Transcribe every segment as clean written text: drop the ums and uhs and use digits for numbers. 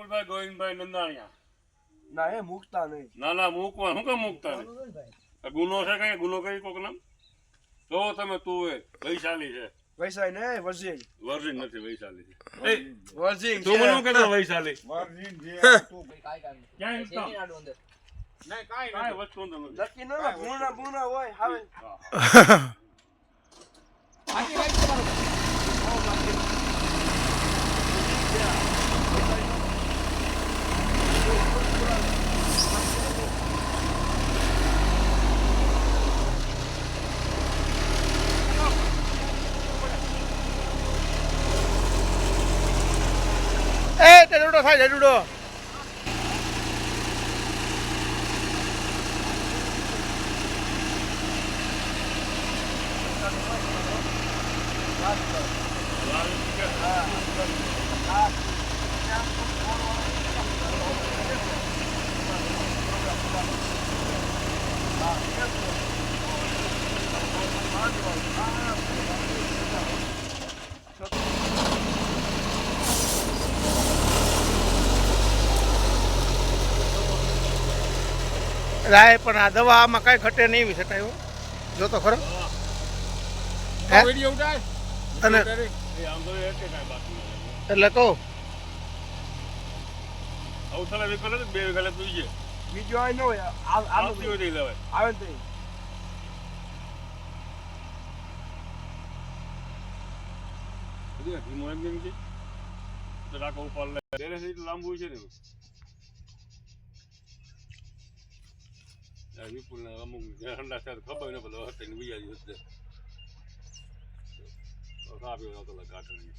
વિપુલભાઈ ગોવિંદભાઈ નંદાણીયા. ના એ મૂકતા નહીં. ના ના મૂકવા શું કેમ મૂકતા નહીં? ગુનો છે કઈ? ગુનો કરી કોક નામ તો તમે તું એ વૈશાલી છે. વૈશાલી ને વર્જિન. વર્જિન નથી, વૈશાલી છે. વર્જિન તું મને શું કહેતો વૈશાલી? વર્જિન જે તું ક્યાં ઇન્સ્ટા નહીં કાઈ વસ્તુ નથી. લકી ન ભૂણા હોય હવે. ડૂડો થાય ડૂડો. રાય પણ આ દવા આમાં કઈ ઘટે નહીં એવી છટાય જો તો ખરો. વિડિયો ઉતાર અને એ આમ તો એટલે કાઈ બાકી નથી. એટલે તો અવસર વિકલ બે વિકલ તું છે બીજો આઈ નો આવતી હોય લઈ લેવાય. આવે તો ધીમો એમ છે તો રાખો ઉપર લે. ડેરે થી લાંબુ છે ને વિપુલ ને અમુક ઠંડા સાથે ખબર ને પેલો હતો ને બીજા દિવસ આપ્યો નતો કાઢી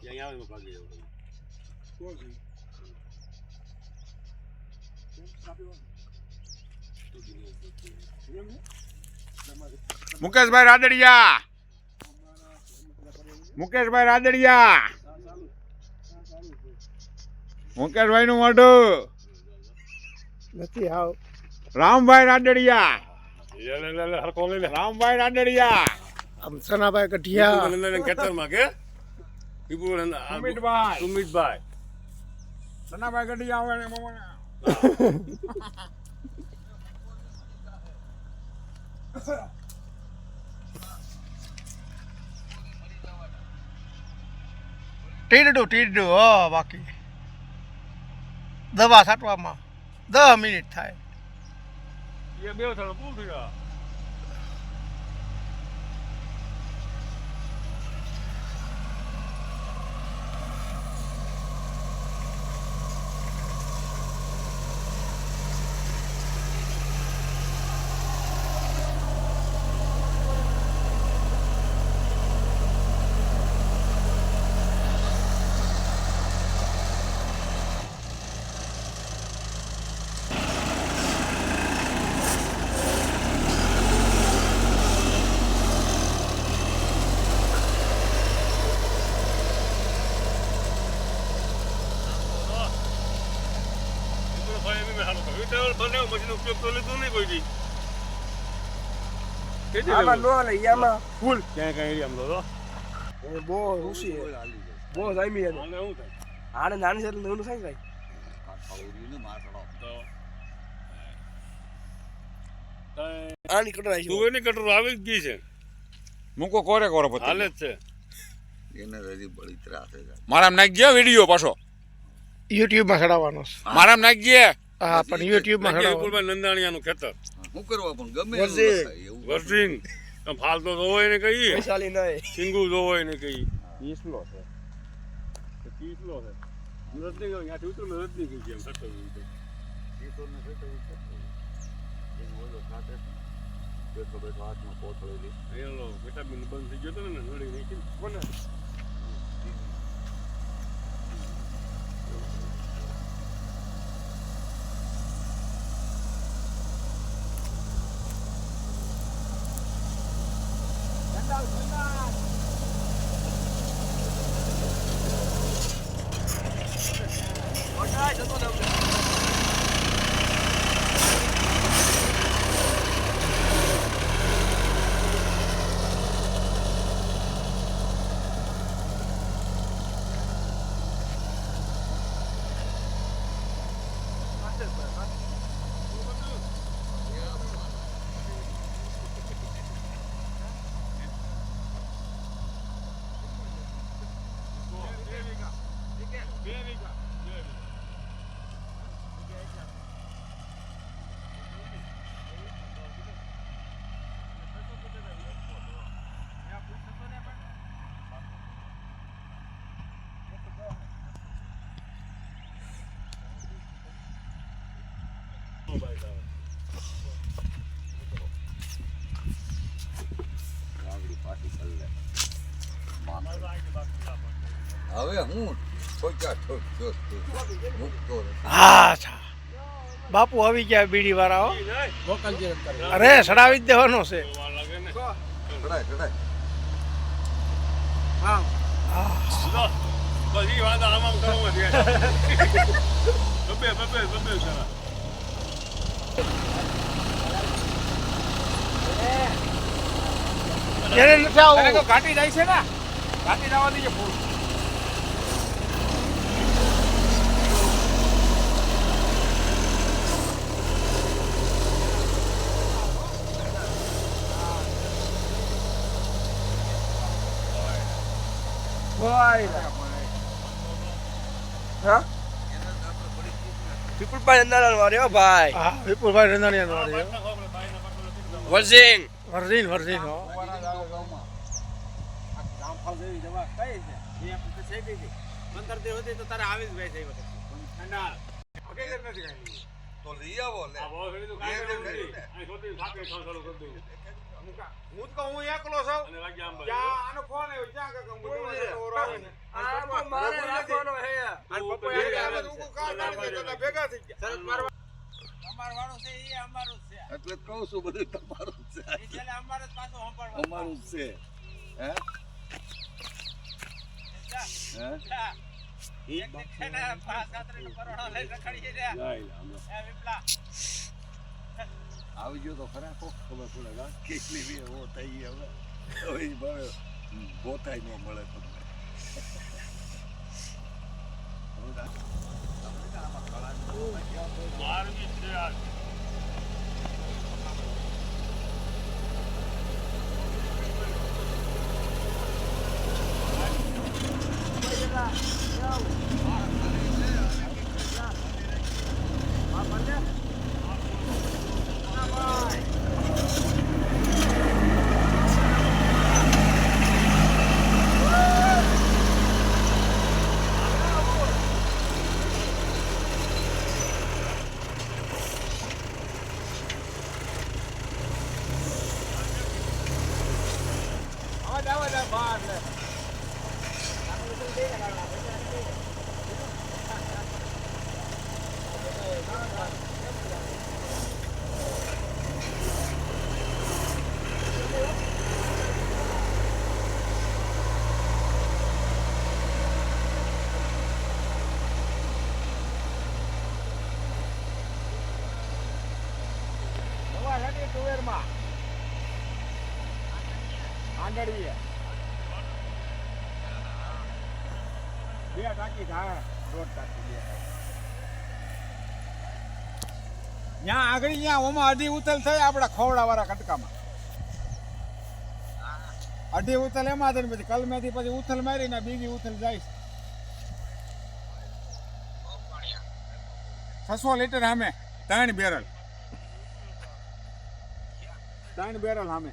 ત્યાં આવે ભાગી જાવ. મુકેશભાઈ રાદડિયા, મુકેશભાઈ રાદડિયા, મુકેશભાઈ નું મોઢું નથી આવ. રામભાઈ રાદડિયા, હરકો લઈ લે. રામભાઈ રાદડિયા, આમ સનાભાઈ કઢિયા, ખેતરમાં કે સુમિતભાઈ, સુમિતભાઈ સનાભાઈ ગઢિયા આવે ને ટીડું હો. બાકી દવા છાંટવામાં 10 મિનિટ થાય. એ બે થાળ પૂરું થયા. આમાં નો લે યામાં ફૂલ ક્યાં કઈ એરિયા માં લો એ બો હુસી બો જામી એને આને શું થાય? આને નાની છે એટલે નોનું થાય ભાઈ. આની કટર આવી તું એની કટોર આવી જ ગઈ છે. મૂકો કોરે કોરે પછી હાલે જ છે. મારામ નાખજે વિડીયો પાછો, યુટ્યુબમાં ચડાવવાનો છે. મારામ નાખજે. હા પણ યુટ્યુબમાં ચડાવવાનો. વિપુલભાઈ નંદાણીયાનું ખેતર શું કરવા પણ ગમે વર્સિંગ ફાલતો તો હોય ને કહીએ, વૈશાલી નહીં સિંગુ જો હોય ને કહીએ. કીસલો છે, કીસલો છે. રજની ત્યાંથી ઉતરું રજની ગઈ છે એમ થતો હાથમાં કોથળેલી એનો વિટામિન બંધ થઈ ગયો હતો ને નડી નાખી કોને હવે હું ઠોક્યા ઠોક મૂકતો હા છા બાપુ આવી ગયા બીડી વાળા હો. મોકલજે અંતર. અરે સડાવી જ દેવાનો છે. ચડાય ચડાય હા બસ ઈ વાત આમ કરવા દે બબે કરા જેને નથી આવું અરે તો ઘાટી જાય છે ને ઘાટી જવા દીજે ફૂલ હા પીપળભાઈ અંદાજ માર્યો ભાઈ હા વિપુલભાઈ રંધાણીયાનો વાળી હો. વર્જિંગ વર્ઝીન હો. તો લઈ આવો લે હું તો હું એકલો છું અને લાગ્યા આંબા આનો ફોન આવ્યો ક્યાં કાકા મારે રાખવાનો હે અને પપ્પા આવે તો હું કાર કાઢી દે તો ભેગા થઈ ગયા સરસ મારવા અમાર વાળો છે એ અમારું જ છે એટલે જ કહું છું બધું તમારું જ છે એ છેલ્લે અમારે જ પાછું સંભાળવાનું. અમારું જ છે હે હે એક છે ને 5-7 કરોડો લઈ રખડીએ છે એ વિપલા આવી ગયો તો ખરા કોક ખબર પડે હા કેટલી બી એવો થઈ હવે હવે ઈ ભાવે ગોતાય ન મળે તમને મારવી છે આ બે ટાંકી થાય દોઢ ટાંકી બે ત્યાં આગળ ત્યાં ઓમાં અઢી ઉથલ થઈ આપડા ખોવડા વાળા કટકામાં અઢી ઉથલ એમાં થઈને પછી કલમેથી પછી ઉથલ મારીને બીજી ઉથલ જાય 600 લીટર સામે 3 બેરલ સામે